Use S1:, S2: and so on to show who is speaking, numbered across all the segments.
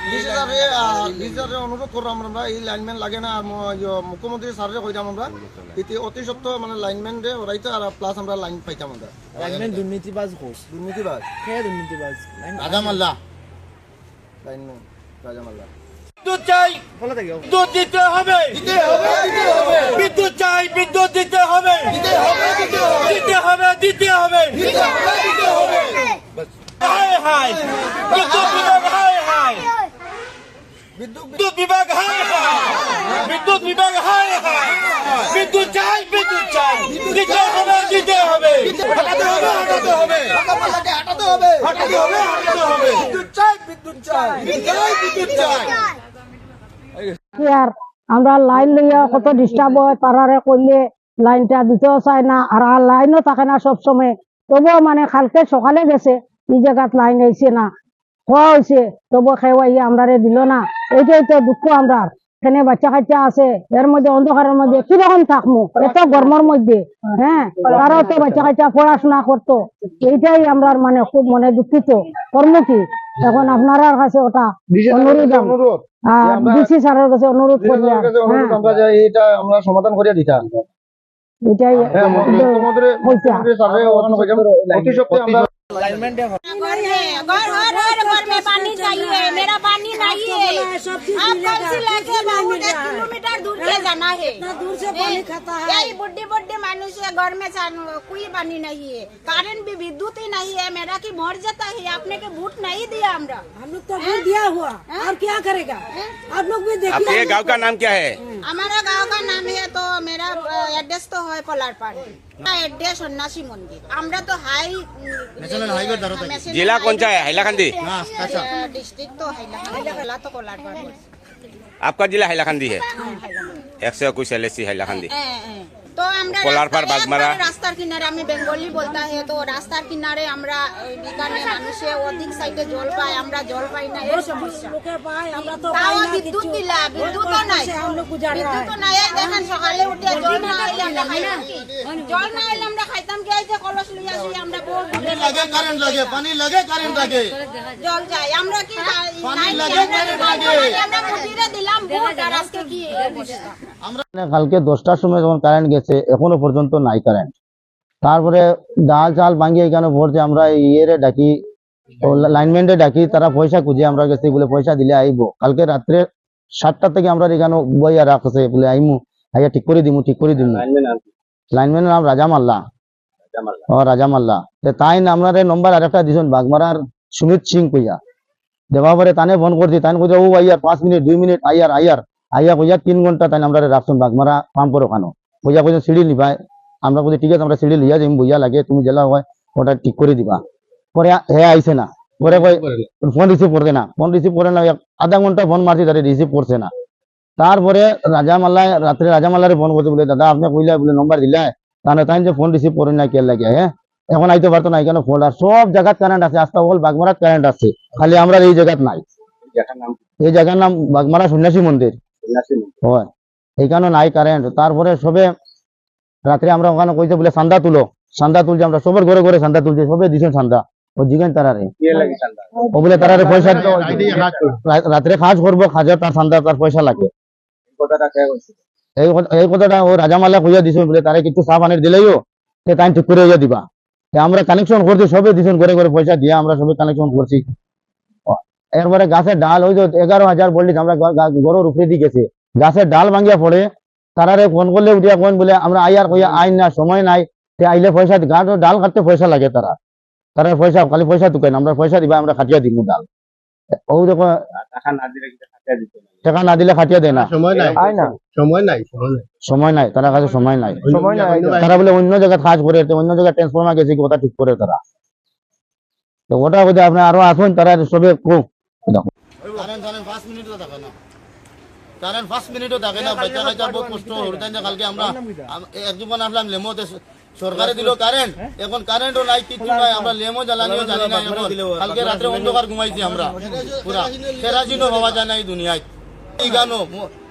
S1: ডিসিআরে অনুরোধ করলাম আমরা এই লাইনম্যান লাগে না আর মুখ্যমন্ত্রী স্যারের কইতাম আমরা এতে অতি সত্ত্বর মানে লাইনম্যান রে ওরাইতে আর প্লাস আমরা লাইন পাইতাম আমরা
S2: লাইনম্যান দুর্নীতিবাজ হোক
S1: দুর্নীতিবাজ
S2: দুর্নীতিবাজ
S3: রাজামাল্লা
S1: লাইনম্যান রাজামাল্লা
S4: বিদ্যুৎ চাই, বিদ্যুৎ দিতে হবে, বিদ্যুৎ চাই, বিদ্যুৎ দিতে হবে, দিতে হবে। হায় হায় বিদ্যুৎ বিভাগ, হায় হায় বিদ্যুৎ বিভাগ, হায় হায় বিদ্যুৎ বিভাগ, হায় হায় বিদ্যুৎ চাই, বিদ্যুৎ চাই, দিতে হবে, দিতে হবে, হাঁটাতে হবে, হাঁটাতে হবে, হাঁটাতে হবে, হাঁটাতে হবে, হাঁটাতে হবে, বিদ্যুৎ চাই, বিদ্যুৎ চাই, বিদ্যুৎ চাই।
S5: আর আমরা লাইন লইয়া কত ডিস্টার্ব হয়, তারারে করলে লাইনটা দিতেও চায় না, আর লাইনও থাকে না সব সময়। তবুও মানে কালকে সকালে গেছে এই জায়গাত লাইন আইছে না, হওয়া হয়েছে, তবুও খেয়ে আমরা দিল না। এইটাই তো দুঃখ আমরা। এখানে বাচ্চা কাচ্চা আছে, এর মধ্যে অন্ধকারের মধ্যে কিরকম থাকবো এত গরমের মধ্যে। হ্যাঁ, তারাও তো বাচ্চা কাচ্চা পড়াশোনা করতো। এইটাই আমরা মানে খুব মনে দুঃখিত। কর্ম কি এখন আপনার কাছে ওটা অনুরোধ, ডিসি স্যারের কাছে অনুরোধ করবে
S1: আমরা যে এটা আমরা সমাধান করিয়া দিতাম।
S5: এটাই
S6: घर में पानी चाहिए, मेरा पानी नहीं है। आप कल से लेके बहुत 1 किलोमीटर दूर के जाना है, दूर से पानी खाता है। यही बुढ़ी बुढ़ी मानुष है, घर में कोई पानी नहीं है, कारण भी विद्युत ही नहीं है। मेरा की मर जाता है, आपने के वोट नहीं दिया। हम लोग तो वोट दिया हुआ, और क्या करेगा आप लोग भी देखिए।
S4: आपके गांव का नाम क्या है?
S6: हमारा गांव का नाम है तो मेरा एड्रेस तो है पलारपाड़, एड्रेस सन्यासी मंदिर। हमरा तो हाई
S3: नेशनल हाईवे
S4: जिला कौन सा है? हैलाकंदी
S6: डिस्ट्रिक्ट तो हैलाकंदी तो कोलारपाड़।
S4: आपका जिला हैलाकंदी है। 121 LSC हैलाकंदी।
S6: तो আমরা
S4: কোলারপাড় বাগমারা
S6: রাস্তার কিনারে, আমি বেঙ্গলি বলতা হে, তো রাস্তার কিনারে আমরা এখানে মানুষে অধিক সাইডে জল পায়, আমরা জল পাই না, এই সমস্যা লোকে পায়। আমরা তো পাই না, বিদ্যুৎ দিলা, বিদ্যুৎও নাই, বিদ্যুৎও নাই। এই দেখেন সকালে উঠে জল না আইলে আমরা খাইতাম কি? জল না আইলে আমরা খাইতাম কি? এই যে কলস লইয়া আসি আমরা,
S3: পানি লাগে, কারেন্ট লাগে, পানি লাগে, কারেন্ট লাগে,
S6: জল চাই। আমরা কি
S3: পানি লাগে, কারেন্ট লাগে,
S6: আমরা মুদিরে দিলাম ভোট, আর আজকে কি অবস্থা?
S7: কালকে 10টার সময় যখন কারেন্ট গেছে এখনো পর্যন্ত নাই কারেন্ট। তারপরে ডাল চাল ভাঙিয়ে এখানে ভরছে, আমরা ইয়েরে ডাকি, লাইনম্যানরে ডাকি, তারা পয়সা খুঁজে আমরা গেছি, বলে পয়সা দিলে আইব। কালকে রাত্রে 7টা থেকে আমরা এখানে বইয়া রাখছে, বলে আইমু, আইয়া ঠিক করে দিমু, ঠিক করে দিমু। লাইনম্যানের নাম রাজামাল্লা। রাজামাল্লা তাই আমরা নম্বর আরেকটা দিছেন বাগমারার সুমিত সিং কইয়া দেওয়া পরে তানে ফোন করছি, তাই কইয়া ও আইয়ার 5 মিনিট 2 মিনিট আইয়া কইয়া 3 ঘন্টা তাই আমরা রাখছেন বাগমারা পাম্পর ওখানে। কইয়া কইয়া সিঁড়ি নিবাই, আমরা কই ঠিক আছে আমরা সিঁড়ি লিয়া যাইম, বইয়া লাগে তুমি জেলা হয় ওটা ঠিক করে দিবা। পরে হে আইছে না, পরে কই ফোন রিসিভ করতে না, ফোন রিসিভ করে না, আধা ঘন্টা ফোন মারছি তারে রিসিভ করছে না। তারপরে রাত্রে রাজামাল্লারে ফোন করতে, বলে দাদা আপনি কইলা বলে নম্বর দিলা, তাহলে তাই যে ফোন রিসিভ করেন না কে লাগে। হ্যাঁ, এখন আইতে পারতো না, এখানে ফোন আর সব জায়গাত কারেন্ট আছে, আস্তা বল বাগমারাত কারেন্ট আছে, খালি আমরা এই জায়গাত নাই। এই জায়গার নাম বাগমারা সন্ন্যাসী মন্দির হয়, এইখানে নাই কারেন্ট। তারপরে সবে রাত্রে আমরা ওখানে কইছে বলে চান্দা তুলো, চান্দা তুলছে, আমরা সবের ঘরে ঘরে চান্দা তুলছে, সবে দিছেন চান্দা। ও জিগান তারারে ও বলে তারারে পয়সা রাত্রে খাজ করবো, খাজের তার চান্দা তার পয়সা লাগে। এই কথাটা ও রাজামাল্লা কইয়া দিছেন, বলে তারা কিছু চা পানির দিলেও সে তাই ঠিক করে দিবা। আমরা কানেকশন করছি, সবে দিছেন ঘরে ঘরে পয়সা দিয়া, আমরা সবে কানেকশন করছি। এরপরে গাছের ডাল ওই যে 11,000 বললি, আমরা গরুর উপরে দিয়ে গেছে, গাছের ডাল ভাঙিয়া পড়ে, তারারে ফোন করলে উঠিয়া কোন বলে আমরা আইয়ার কইয়া আইন না, সময় নাই, আইলে পয়সা ডাল কাটতে পয়সা লাগে, তারা পয়সা খালি পয়সা তুকেন, আমরা পয়সা দিবা, আমরা খাটিয়া দিব ডাল। ও দেখো টাকা না দিলে খাটিয়া দেয় না, সময় নাই, তারা কাছে সময় নাই। তারা বলে অন্য জায়গায় কাজ করে, অন্য জায়গায় ট্রান্সফরমার গেছে, ওটা ঠিক করে তারা। তো ওটা বোধহয় আপনি আরো আসুন, তারা সবে
S3: কারেন্ট 5 মিনিটও থাকে না, বাচ্চা কাচ্চা বহুত কষ্ট হইতেন। কালকে আমরা এক জীবন আসলাম লেমোতে, সরকারে দিল কারেন্ট, এখন কারেন্টও নাই, কিছু নাই, আমরা লেমো জ্বালানিও জানি না। এখন কালকে রাত্রে অন্ধকার ঘুমাইছি আমরা, পুরা কেরাসিনও পাওয়া যায় না এই দুনিয়ায়। এই গানো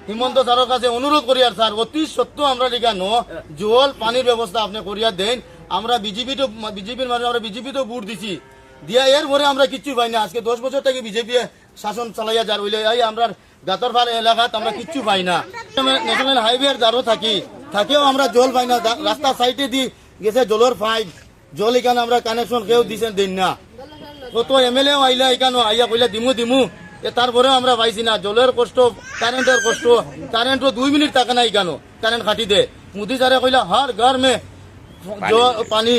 S3: হিমন্ত স্যারের কাছে অনুরোধ করি, আর স্যার অতি সত্য আমরা লিখানো জল পানির ব্যবস্থা আপনি করিয়া দেন। আমরা বিজেপির মানুষ, আমরা বিজেপি তো ভোট দিছি দিয়া, এর পরে আমরা কিচ্ছু পাই না। আজকে 10 বছর থেকে বিজেপি শাসন চালাইয়া যার হইলে এই আমরা গাতর পার এলাকাত আমরা কিচ্ছু পাই না। ন্যাশনাল হাইওয়ের দ্বারও থাকেও আমরা জল পাই না। রাস্তা সাইডে দি গেছে জলের পাইপ, জল এখানে আমরা কানেকশন কেউ দিছেন দিন না। কত এমএলএ আইলা এখানে আইয়া কইলা দিমু তারপরেও আমরা পাইছি না। জলের কষ্ট, কারেন্টের কষ্ট, কারেন্টও 2 মিনিট থাকে না এখানে, কারেন্ট কাটি দে। মোদি স্যারে কইলা হর ঘর মে পানি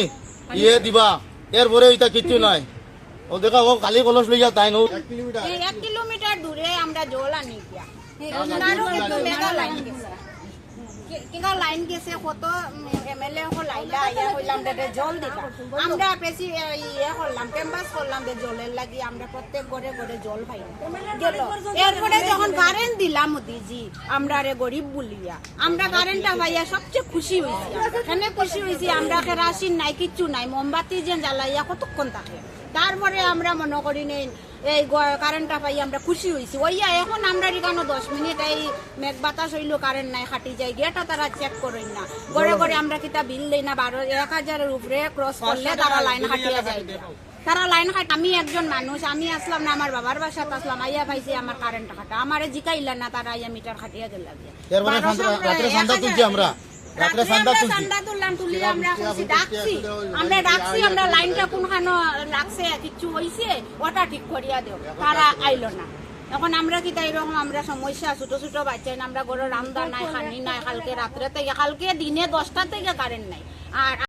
S3: ইয়ে দিবা, এরপরে এটা কিচ্ছু নাই। ও দেখা ও খালি কলস লইয়া তাই নো
S6: 1 কিলোমিটার দূরে আমরা জল আনি গিয়া তারও কিন্তু মেগা লাইন গেছে, কিগা লাইন গেছে কত এমএলএ হল আইলা আইয়া কইলাম দে জল দিবা। আমরা বেশি ইয়ে করলাম, ক্যাম্পাস করলাম যে জলের লাগি আমরা প্রত্যেক ঘরে ঘরে জল পাই গেল। এরপরে যখন কারেন্ট দিলাম মোদিজি আমরা রে গরিব বলিয়া আমরা কারেন্টটা পাইয়া সবচেয়ে খুশি হয়েছি। এখানে খুশি হয়েছি আমরা কেরাসিন নাই, কিচ্ছু নাই, মোমবাতি যে জ্বালাইয়া কতক্ষণ থাকে। তারপরে আমরা মনে করি নেই এই কারেন্টটা পাই আমরা খুশি হয়েছি। ওইয়া এখন আমরা এখানে 10 মিনিট এই মেঘ বাতাস হইলো কারেন্ট নাই, খাটি যায় গেটা তারা চেক করেন না। ঘরে ঘরে আমরা কিতা বিল দেই না, 1000-এর উপরে ক্রস করলে তারা লাইন খাটিয়া যায়। তারা লাইন খাট, আমি একজন মানুষ, আমি আসলাম না, আমার বাবার বাসাত আসলাম, আইয়া পাইছি আমার কারেন্ট খাটা, আমারে জিকাইলা না, তারা আইয়া মিটার খাটিয়া গেল।
S3: রাত্রে চান্দা
S6: তুললাম, তুলিয়ে আমরা ডাকছি আমরা লাইনটা কোনখানো লাগছে, কিছু হয়েছে ওটা ঠিক করিয়া দেও, তারা আইলো না। এখন আমরা কি তাই এরকম আমরা সমস্যা, ছোট ছোট বাচ্চা আমরা ঘরে রান্না নাই, খানি নাই, কালকে রাত্রে থেকে, কালকে দিনে 10টা থেকে কারেন্ট নাই। আর